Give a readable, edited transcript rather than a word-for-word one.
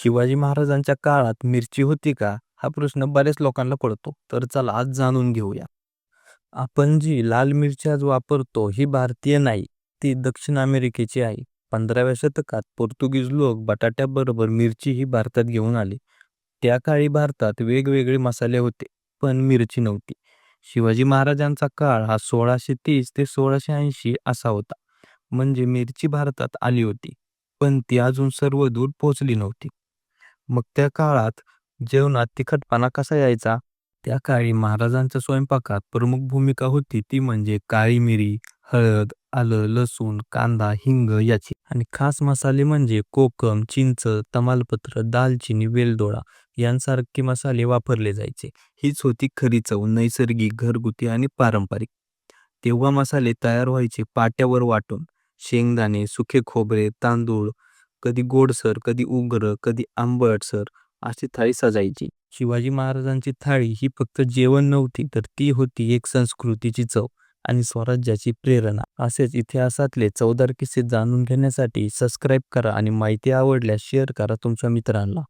शिवाजी महाराजांच्या काळात मिरची होती का? हा प्रश्न बऱ्याच लोकांना पडतो. तर चला आज जाणून घेऊया. आपण जी लाल मिरची आज वापरतो ही भारतीय नाही, ती दक्षिण अमेरिकेची आहे. 15व्या शतकात पोर्तुगीज लोक बटाट्याबरोबर मिरची ही भारतात घेऊन आले. त्या काळी भारतात वेगवेगळे मसाले होते, पण मिरची नव्हती. शिवाजी महाराजांचा काळ हा 1630 ते 1680 असा होता. म्हणजे मिरची भारतात आली होती, पण ती अजून सर्वदूर पोहोचली नव्हती. मग त्या काळात जेवणात तिखटपणा कसा यायचा? त्या काळी महाराजांच्या स्वयंपाकात प्रमुख भूमिका होती ती म्हणजे काळी मिरी, हळद, आलं, लसूण, कांदा, हिंग याची. आणि खास मसाले म्हणजे कोकम, चिंच, तमालपत्र, दालचिनी, वेलदोडा यांसारखे मसाले वापरले जायचे. हीच होती खरी चव, नैसर्गिक, घरगुती आणि पारंपरिक. तेव्हा मसाले तयार व्हायचे पाट्यावर वाटून. शेंगदाणे, सुके खोबरे, तांदूळ, कधी गोडसर, कधी उग्र, कधी आंबटसर अशी थाळी सजायची. शिवाजी महाराजांची थाळी ही फक्त जेवण नव्हती, तर ती होती एक संस्कृतीची चव आणि स्वराज्याची प्रेरणा. असेच इतिहासातले चवदार किस्से जाणून घेण्यासाठी सबस्क्राईब करा आणि माहिती आवडल्यास शेअर करा तुमच्या मित्रांना.